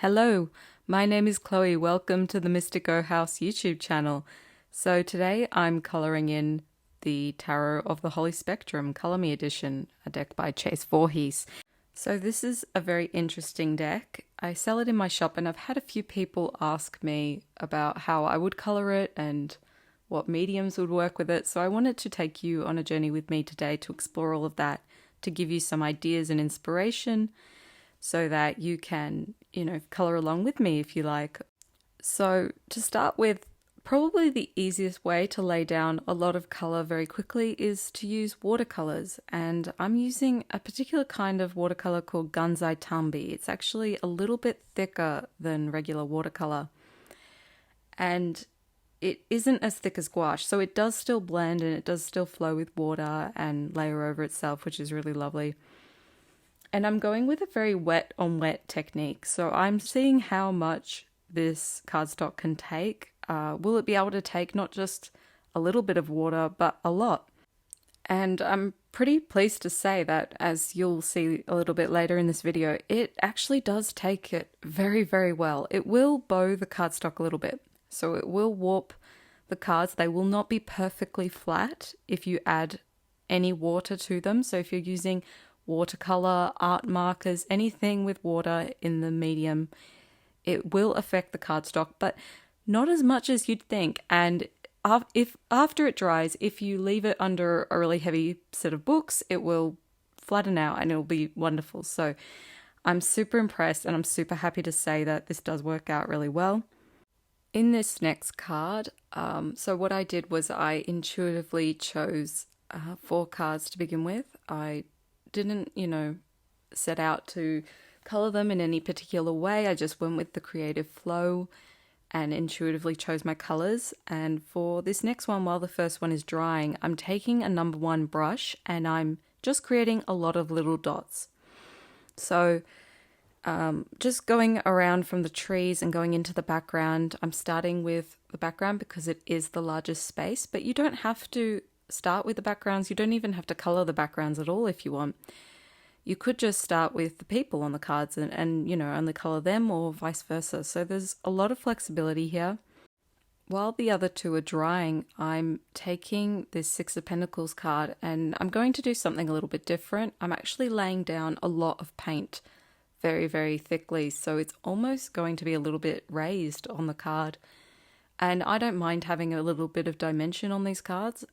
Hello, my name is Chloe. Welcome to the MYSTIKO House YouTube channel. So today I'm colouring in the Tarot of the Holy Spectrum Colour Me Edition, a deck by Chase Voorhees. So this is a very interesting deck. I sell it in my shop and I've had a few people ask me about how I would colour it and what mediums would work with it. So I wanted to take you on a journey with me today to explore all of that, to give you some ideas and inspiration so that you can, colour along with me if you like. So to start with, probably the easiest way to lay down a lot of colour very quickly is to use watercolours. And I'm using a particular kind of watercolour called Gunzai Tambi. It's actually a little bit thicker than regular watercolour. And it isn't as thick as gouache, so it does still blend and it does still flow with water and layer over itself, which is really lovely. And I'm going with a very wet on wet technique. So I'm seeing how much this cardstock can take. Will it be able to take not just a little bit of water, but a lot? And I'm pretty pleased to say that, as you'll see a little bit later in this video, it actually does take it very, very well. It will bow the cardstock a little bit. So it will warp the cards. They will not be perfectly flat if you add any water to them. So if you're using watercolor, art markers, anything with water in the medium, it will affect the cardstock, but not as much as you'd think. And if after it dries, if you leave it under a really heavy set of books, it will flatten out and it'll be wonderful. So I'm super impressed and I'm super happy to say that this does work out really well. In this next card, so what I did was I intuitively chose 4 cards to begin with. I didn't, set out to color them in any particular way. I just went with the creative flow and intuitively chose my colors. And for this next one, while the first one is drying, I'm taking a number 1 brush and I'm just creating a lot of little dots. So just going around from the trees and going into the background. I'm starting with the background because it is the largest space, but you don't have to start with the backgrounds. You don't even have to color the backgrounds at all if you want. You could just start with the people on the cards and only color them, or vice versa. So there's a lot of flexibility here. While the other 2 are drying, I'm taking this 6 of Pentacles card and I'm going to do something a little bit different. I'm actually laying down a lot of paint very, very thickly. So it's almost going to be a little bit raised on the card. And I don't mind having a little bit of dimension on these cards,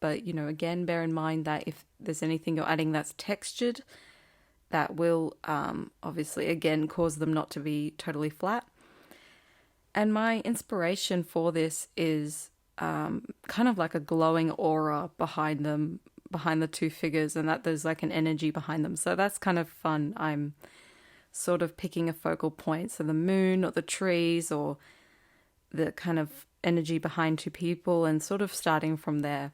but again, bear in mind that if there's anything you're adding that's textured, that will obviously again cause them not to be totally flat. And my inspiration for this is kind of like a glowing aura behind them, behind the 2 figures, and that there's like an energy behind them. So that's kind of fun. I'm sort of picking a focal point, so the moon or the trees or the kind of energy behind 2 people and sort of starting from there.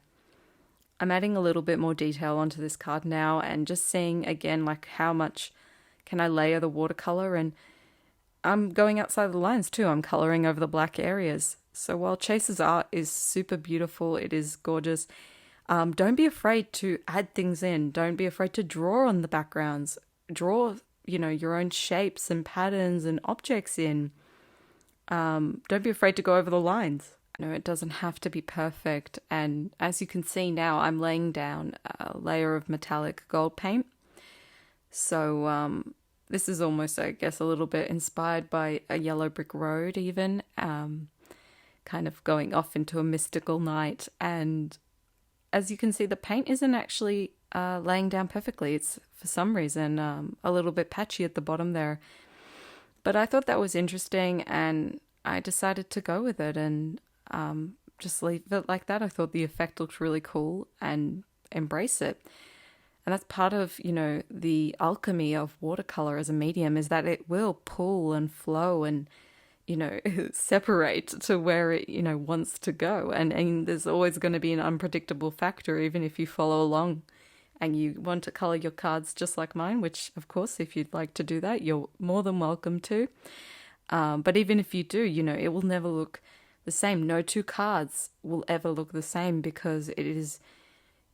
I'm adding a little bit more detail onto this card now and just seeing again like how much can I layer the watercolor, and I'm going outside the lines too. I'm coloring over the black areas. So while Chase's art is super beautiful, it is gorgeous, don't be afraid to add things in. Don't be afraid to draw on the backgrounds. Draw, your own shapes and patterns and objects in. Don't be afraid to go over the lines. It doesn't have to be perfect. And as you can see now, I'm laying down a layer of metallic gold paint. So this is almost, I guess, a little bit inspired by a yellow brick road even, kind of going off into a mystical night. And as you can see, the paint isn't actually laying down perfectly. It's, for some reason, a little bit patchy at the bottom there. But I thought that was interesting and I decided to go with it and just leave it like that. I thought the effect looked really cool and embrace it. And that's part of, the alchemy of watercolor as a medium, is that it will pull and flow and, separate to where it, wants to go. And there's always going to be an unpredictable factor, even if you follow along and you want to color your cards just like mine, which of course, if you'd like to do that, you're more than welcome to. But even if you do, it will never look the same. No 2 cards will ever look the same because it is,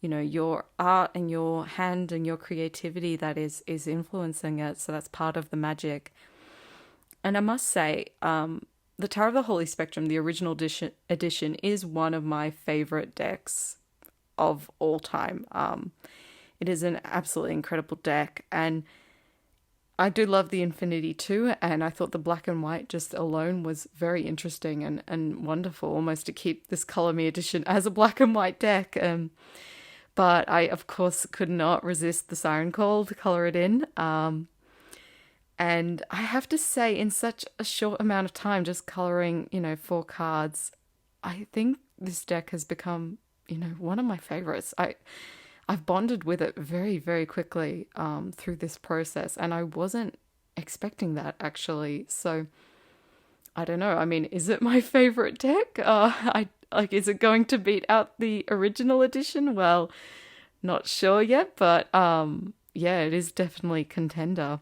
your art and your hand and your creativity that is influencing it. So that's part of the magic. And I must say, the Tarot of the Holy Spectrum, the original edition, is one of my favorite decks of all time. It is an absolutely incredible deck, and I do love the Infinity too, and I thought the black and white just alone was very interesting and wonderful, almost to keep this Color Me edition as a black and white deck. But I, of course, could not resist the Siren Call to color it in. And I have to say, in such a short amount of time, just coloring, 4 cards, I think this deck has become, one of my favorites. I've bonded with it very, very quickly through this process, and I wasn't expecting that, actually. So I don't know. I mean, is it my favorite deck? Is it going to beat out the original edition? Well, not sure yet, but yeah, it is definitely contender.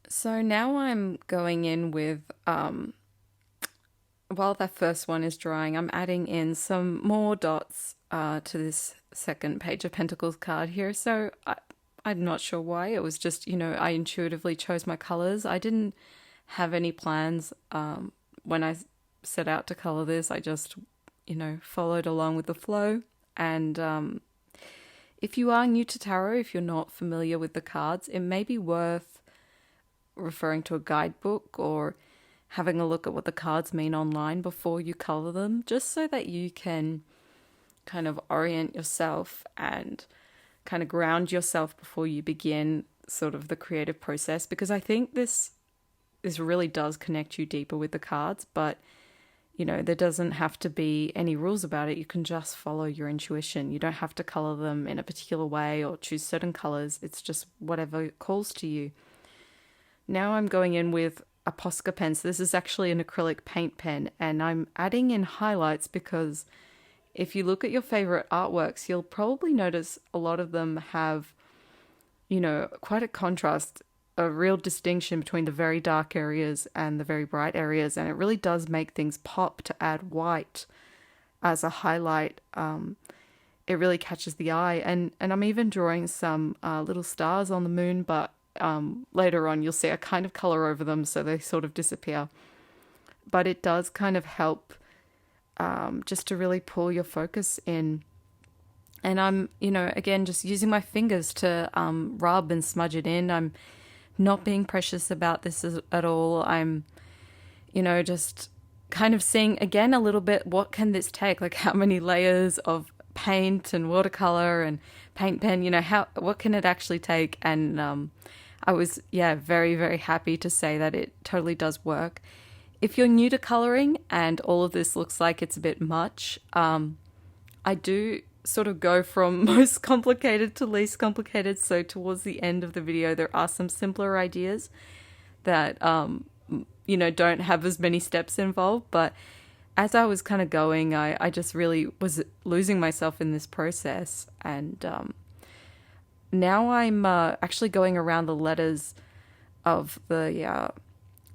So now I'm going in with, while that first one is drying, I'm adding in some more dots to this second Page of Pentacles card here. So I'm not sure why. It was just, I intuitively chose my colors. I didn't have any plans when I set out to color this. I just, followed along with the flow. And if you are new to tarot, if you're not familiar with the cards, it may be worth referring to a guidebook or having a look at what the cards mean online before you color them, just so that you can kind of orient yourself and kind of ground yourself before you begin sort of the creative process, because I think this really does connect you deeper with the cards. But there doesn't have to be any rules about it. You can just follow your intuition. You don't have to color them in a particular way or choose certain colors. It's just whatever calls to you. Now I'm going in with a Posca pen. So this is actually an acrylic paint pen, and I'm adding in highlights because if you look at your favorite artworks, you'll probably notice a lot of them have, quite a contrast, a real distinction between the very dark areas and the very bright areas. And it really does make things pop to add white as a highlight. It really catches the eye. And I'm even drawing some little stars on the moon, but later on you'll see I kind of color over them so they sort of disappear. But it does kind of help just to really pull your focus in. And I'm, again, just using my fingers to rub and smudge it in. I'm not being precious about this at all. I'm, just kind of seeing, again, a little bit, what can this take? Like, how many layers of paint and watercolor and paint pen, what can it actually take? And I was, very, very happy to say that it totally does work. If you're new to coloring and all of this looks like it's a bit much, I do sort of go from most complicated to least complicated. So towards the end of the video, there are some simpler ideas that, don't have as many steps involved. But as I was kind of going, I just really was losing myself in this process. And now I'm actually going around the letters of the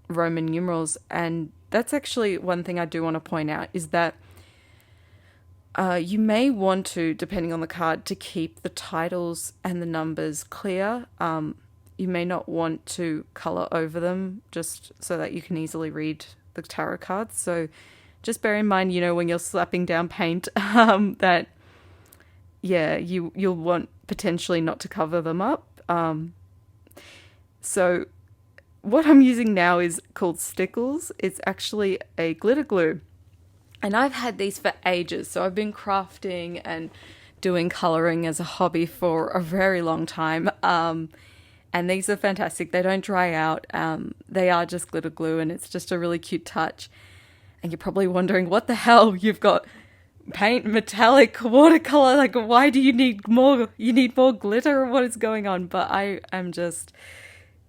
Roman numerals. And that's actually one thing I do want to point out, is that you may want to, depending on the card, to keep the titles and the numbers clear. You may not want to color over them, just so that you can easily read the tarot cards. So just bear in mind, when you're slapping down paint, that, you'll want potentially not to cover them up. So what I'm using now is called Stickles. It's actually a glitter glue. And I've had these for ages. So I've been crafting and doing coloring as a hobby for a very long time. And these are fantastic. They don't dry out. They are just glitter glue, and it's just a really cute touch. And you're probably wondering, what the hell? You've got paint, metallic, watercolor. Like, why do you need more? You need more glitter? What is going on? But I am just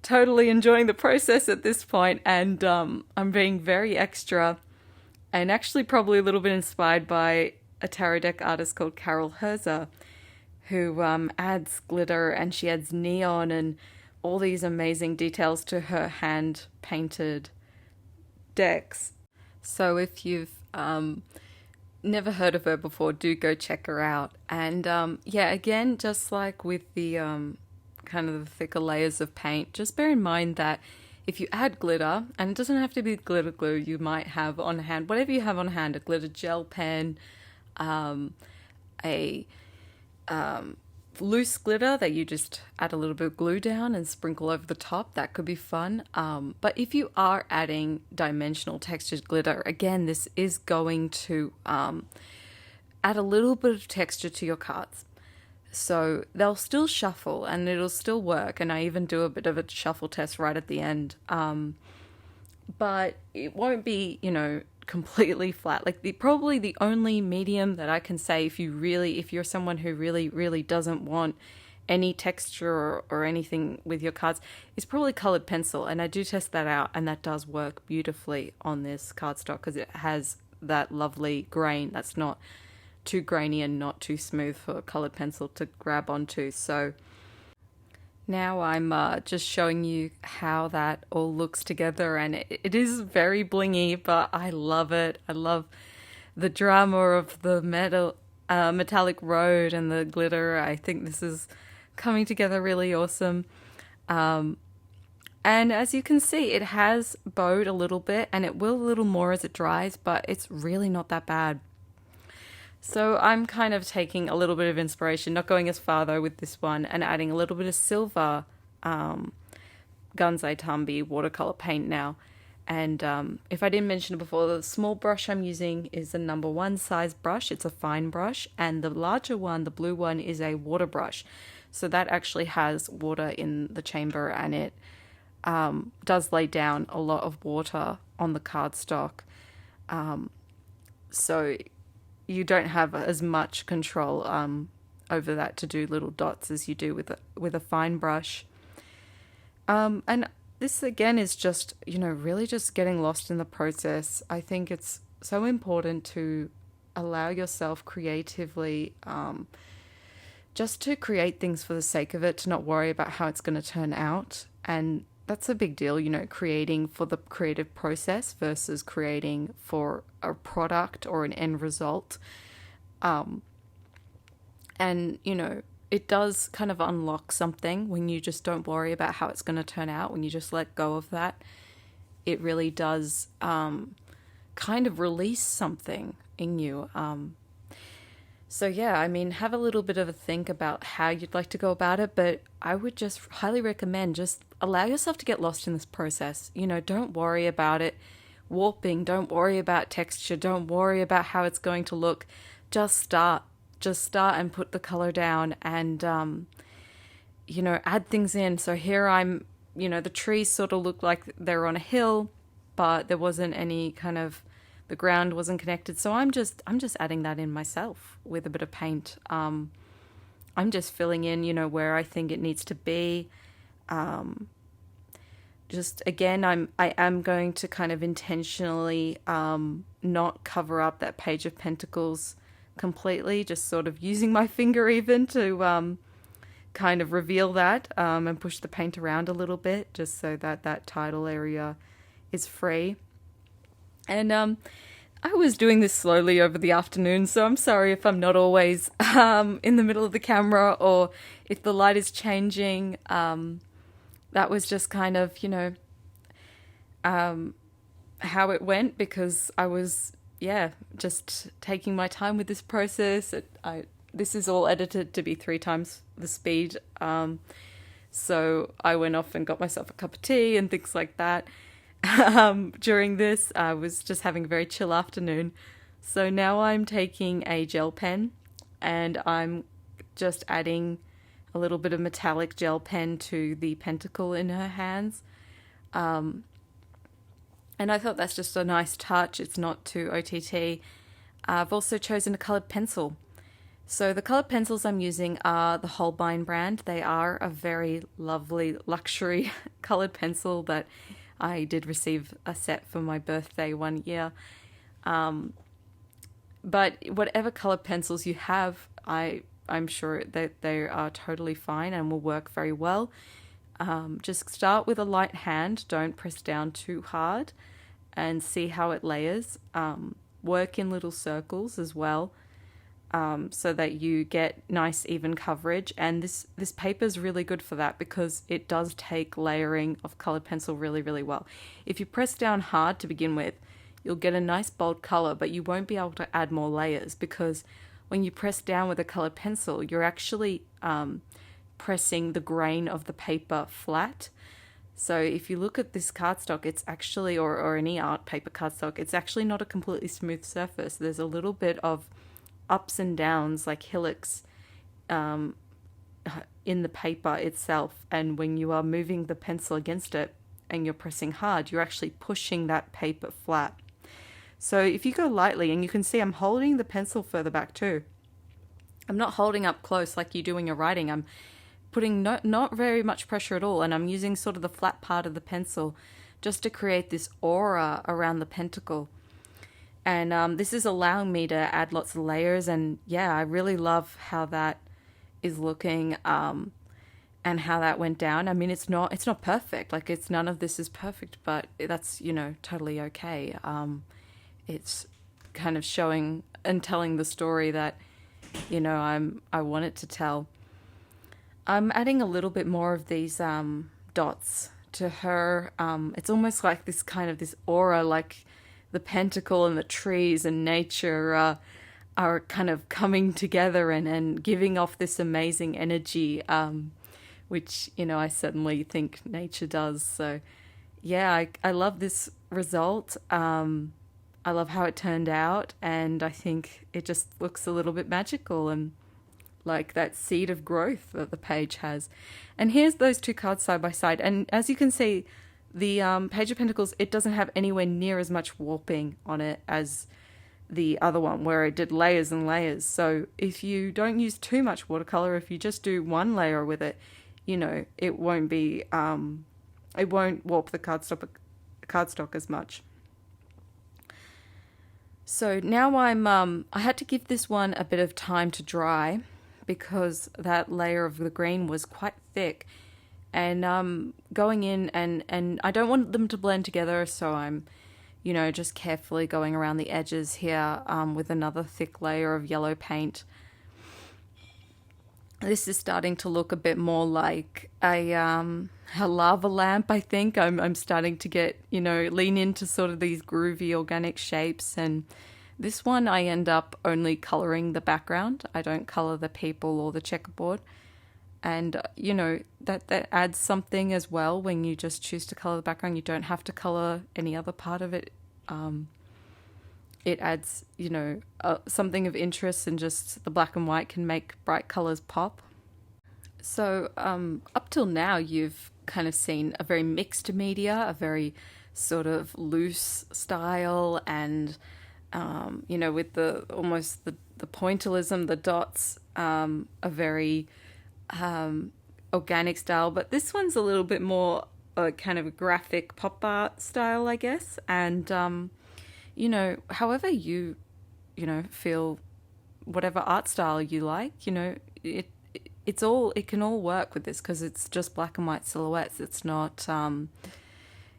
totally enjoying the process at this point. And I'm being very extra, and actually probably a little bit inspired by a tarot deck artist called Carol Herzer, who adds glitter, and she adds neon and all these amazing details to her hand-painted decks. So if you've never heard of her before, do go check her out. And again, just like with the kind of the thicker layers of paint, just bear in mind that if you add glitter, and it doesn't have to be glitter glue, you might have on hand, whatever you have on hand, a glitter gel pen, a loose glitter that you just add a little bit of glue down and sprinkle over the top, that could be fun. But if you are adding dimensional textured glitter, again, this is going to add a little bit of texture to your cards. So they'll still shuffle and it'll still work. And I even do a bit of a shuffle test right at the end. But it won't be, completely flat. Like probably the only medium that I can say if you're someone who really doesn't want any texture or anything with your cards, is probably colored pencil. And I do test that out, and that does work beautifully on this cardstock because it has that lovely grain that's not too grainy and not too smooth for colored pencil to grab onto. So now I'm just showing you how that all looks together, and it is very blingy, but I love it. I love the drama of the metallic road and the glitter. I think this is coming together really awesome. And as you can see, it has bowed a little bit, and it will a little more as it dries, but it's really not that bad. So I'm kind of taking a little bit of inspiration, not going as far though with this one, and adding a little bit of silver Gunsai Tambi watercolor paint now. And if I didn't mention it before, the small brush I'm using is a number 1 size brush. It's a fine brush, and the larger one, the blue one, is a water brush. So that actually has water in the chamber, and it does lay down a lot of water on the cardstock. So you don't have as much control over that to do little dots as you do with a fine brush. And this again is just, really just getting lost in the process. I think it's so important to allow yourself creatively just to create things for the sake of it, to not worry about how it's going to turn out. And that's a big deal, creating for the creative process versus creating for a product or an end result. And, it does kind of unlock something when you just don't worry about how it's going to turn out. When you just let go of that, it really does kind of release something in you. So yeah, have a little bit of a think about how you'd like to go about it, but I would just highly recommend just allow yourself to get lost in this process. Don't worry about it warping, don't worry about texture, don't worry about how it's going to look. Just start and put the color down and, add things in. So here I'm, the trees sort of look like they're on a hill, but there wasn't any kind of, the ground wasn't connected. So I'm just adding that in myself with a bit of paint. I'm just filling in, where I think it needs to be. Just again, I am going to kind of intentionally not cover up that Page of Pentacles completely, just sort of using my finger even to kind of reveal that and push the paint around a little bit, just so that that title area is free. And I was doing this slowly over the afternoon, so I'm sorry if I'm not always in the middle of the camera or if the light is changing. That was just kind of, how it went, because I was, just taking my time with this process. This is all edited to be 3 times the speed. So I went off and got myself a cup of tea and things like that. During this, I was just having a very chill afternoon. So now I'm taking a gel pen and I'm just adding a little bit of metallic gel pen to the pentacle in her hands. And I thought that's just a nice touch. It's not too OTT. I've also chosen a colored pencil. So the colored pencils I'm using are the Holbein brand. They are a very lovely luxury colored pencil that I did receive a set for my birthday one year. But whatever colored pencils you have, I'm sure that they are totally fine and will work very well. Just start with a light hand. Don't press down too hard and see how it layers. Work in little circles as well. so that you get nice even coverage. And this paper is really good for that because it does take layering of colored pencil really, really well. If you press down hard to begin with, you'll get a nice bold color, but you won't be able to add more layers because when you press down with a colored pencil, you're actually pressing the grain of the paper flat. So if you look at this cardstock, it's actually, or any art paper cardstock, it's actually not a completely smooth surface. There's a little bit of ups and downs, like hillocks, in the paper itself. And when you are moving the pencil against it and you're pressing hard, you're actually pushing that paper flat. So if you go lightly, and you can see I'm holding the pencil further back too. I'm not holding up close like you do when you're writing. I'm putting not very much pressure at all, and I'm using sort of the flat part of the pencil just to create this aura around the pentacle. And this is allowing me to add lots of layers, and yeah, I really love how that is looking, and how that went down. I mean, it's not perfect. Like, it's none of this is perfect, but that's, totally okay. It's kind of showing and telling the story that, I want it to tell. I'm adding a little bit more of these dots to her. It's almost like this aura, like the pentacle and the trees and nature are kind of coming together and giving off this amazing energy, which, I certainly think nature does. So, yeah, I love this result. I love how it turned out, and I think it just looks a little bit magical and like that seed of growth that the page has. And here's those two cards side by side. And as you can see, the Page of Pentacles, it doesn't have anywhere near as much warping on it as the other one, where it did layers and layers. So if you don't use too much watercolor, if you just do one layer with it, it won't be, it won't warp the cardstock as much. So now I had to give this one a bit of time to dry because that layer of the green was quite thick. And going in and I don't want them to blend together, so I'm, just carefully going around the edges here with another thick layer of yellow paint. This is starting to look a bit more like a lava lamp, I think. I'm starting to get, lean into sort of these groovy organic shapes. And this one I end up only colouring the background. I don't colour the people or the checkerboard. And, that adds something as well when you just choose to colour the background. You don't have to colour any other part of it. It adds, something of interest, and just the black and white can make bright colours pop. So up till now, you've kind of seen a very mixed media, a very sort of loose style, and, with almost the pointillism, the dots, a very organic style. But this one's a little bit more kind of a graphic pop art style, I guess. And however you feel, whatever art style you like, it can all work with this, because it's just black and white silhouettes. It's not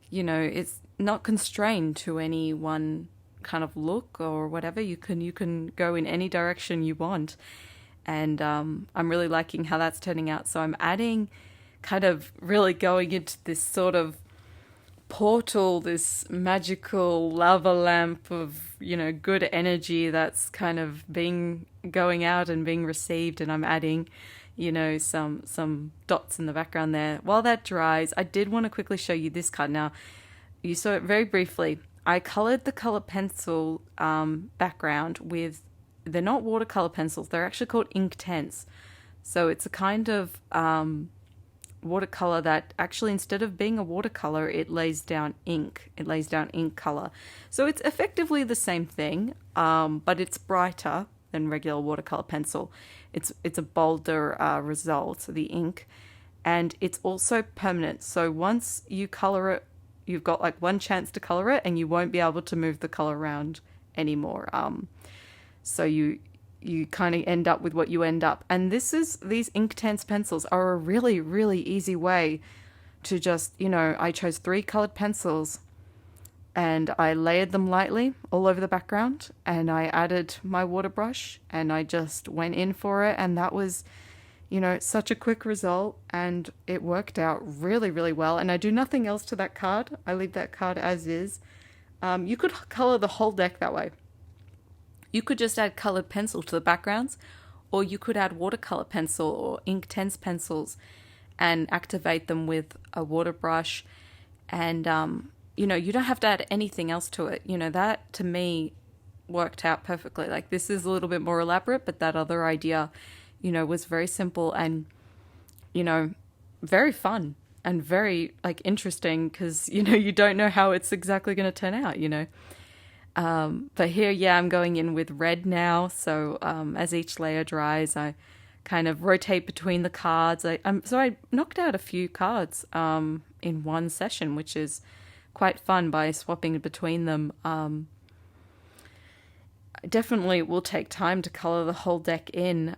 it's not constrained to any one kind of look or whatever. You can go in any direction you want. And I'm really liking how that's turning out. So I'm adding, kind of really going into this sort of portal, this magical lava lamp of, good energy that's kind of going out and being received. And I'm adding, some dots in the background there. While that dries, I did want to quickly show you this card. Now, you saw it very briefly. I colored the color pencil background with, they're not watercolor pencils, they're actually called Inktense. So it's a kind of watercolor that actually, instead of being a watercolor, it lays down ink. It lays down ink color. So it's effectively the same thing, but it's brighter than regular watercolor pencil. It's a bolder result, the ink, and it's also permanent. So once you color it, you've got like one chance to color it, and you won't be able to move the color around anymore. So you kind of end up with what you end up. And these Inktense pencils are a really, really easy way to just, I chose 3 colored pencils, and I layered them lightly all over the background, and I added my water brush and I just went in for it, and that was, you know, such a quick result, and it worked out really, really well. And I do nothing else to that card. I leave that card as is. You could color the whole deck that way. You could just add colored pencil to the backgrounds, or you could add watercolor pencil or Inktense pencils and activate them with a water brush. And, you know, you don't have to add anything else to it. You know, that to me worked out perfectly. Like, this is a little bit more elaborate, but that other idea, you know, was very simple and, you know, very fun and very, like, interesting, because, you know, you don't know how it's exactly going to turn out, you know. But here, yeah, I'm going in with red now. So as each layer dries, I kind of rotate between the cards. So I knocked out a few cards in one session, which is quite fun by swapping between them. Definitely will take time to color the whole deck in.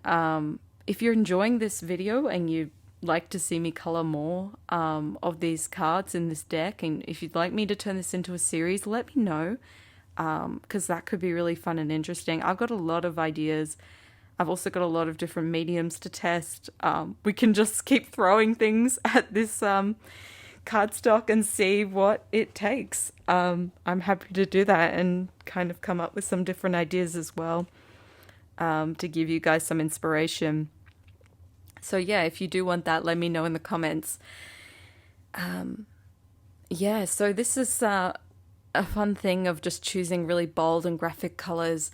If you're enjoying this video and you'd like to see me color more of these cards in this deck, and if you'd like me to turn this into a series, let me know, because that could be really fun and interesting. I've got a lot of ideas. I've also got a lot of different mediums to test. We can just keep throwing things at this cardstock and see what it takes. I'm happy to do that and kind of come up with some different ideas as well, to give you guys some inspiration. So yeah, if you do want that, let me know in the comments. Yeah, so this is a fun thing of just choosing really bold and graphic colors.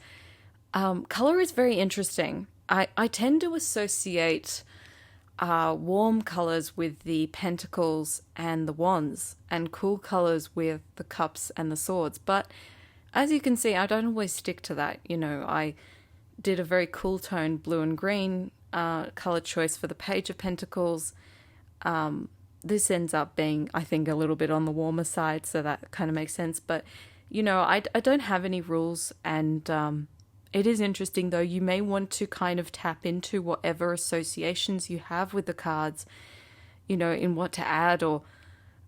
Color is very interesting. I tend to associate warm colors with the pentacles and the wands, and cool colors with the cups and the swords. But as you can see, I don't always stick to that. You know, I did a very cool tone blue and green color choice for the Page of Pentacles. This ends up being, I think, a little bit on the warmer side, so that kind of makes sense. But, you know, I don't have any rules, and it is interesting, though. You may want to kind of tap into whatever associations you have with the cards, you know, in what to add, or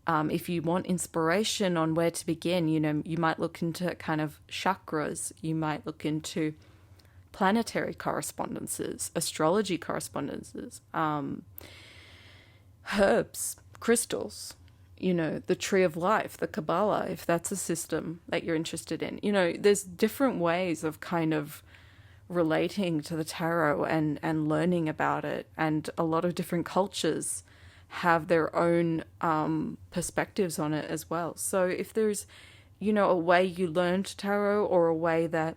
if you want inspiration on where to begin, you know, you might look into kind of chakras, you might look into planetary correspondences, astrology correspondences, herbs, crystals, you know, the Tree of Life, the Kabbalah, if that's a system that you're interested in. You know, there's different ways of kind of relating to the tarot and learning about it. And a lot of different cultures have their own perspectives on it as well. So if there's, you know, a way you learned tarot, or a way that,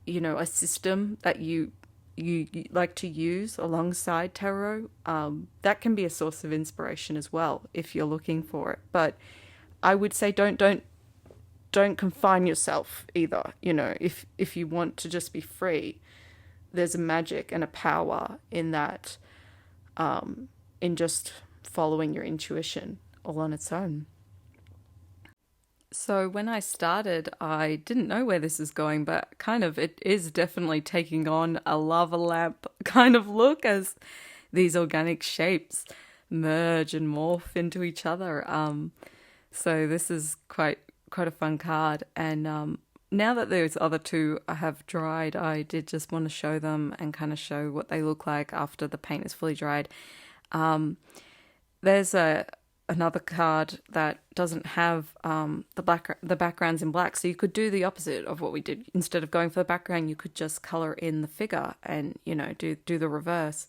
you know, a system that you like to use alongside tarot, that can be a source of inspiration as well if you're looking for it. But I would say don't confine yourself either. You know, if you want to just be free, there's a magic and a power in that, in just following your intuition all on its own. So when I started, I didn't know where this is going, but kind of it is definitely taking on a lava lamp kind of look as these organic shapes merge and morph into each other. So this is quite a fun card. And now that those other two have dried, I did just want to show them and kind of show what they look like after the paint is fully dried. There's another card that doesn't have the backgrounds in black, so you could do the opposite of what we did. Instead of going for the background, you could just color in the figure and, you know, do the reverse.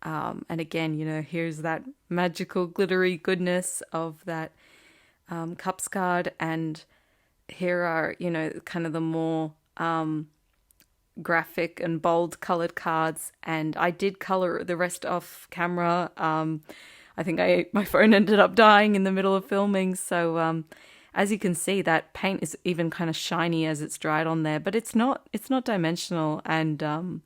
And again, you know, here's that magical glittery goodness of that cups card, and here are, you know, kind of the more graphic and bold colored cards. And I did color the rest off camera. I think my phone ended up dying in the middle of filming. So as you can see, that paint is even kind of shiny as it's dried on there, but it's not dimensional. And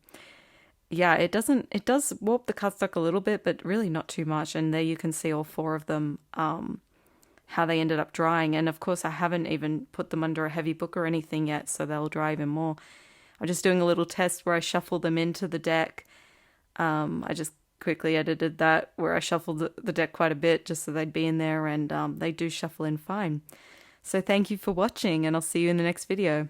yeah, it does warp the cardstock a little bit, but really not too much. And there you can see all four of them, how they ended up drying. And of course, I haven't even put them under a heavy book or anything yet, so they'll dry even more. I'm just doing a little test where I shuffle them into the deck. I just quickly edited that where I shuffled the deck quite a bit just so they'd be in there, and they do shuffle in fine. So thank you for watching, and I'll see you in the next video.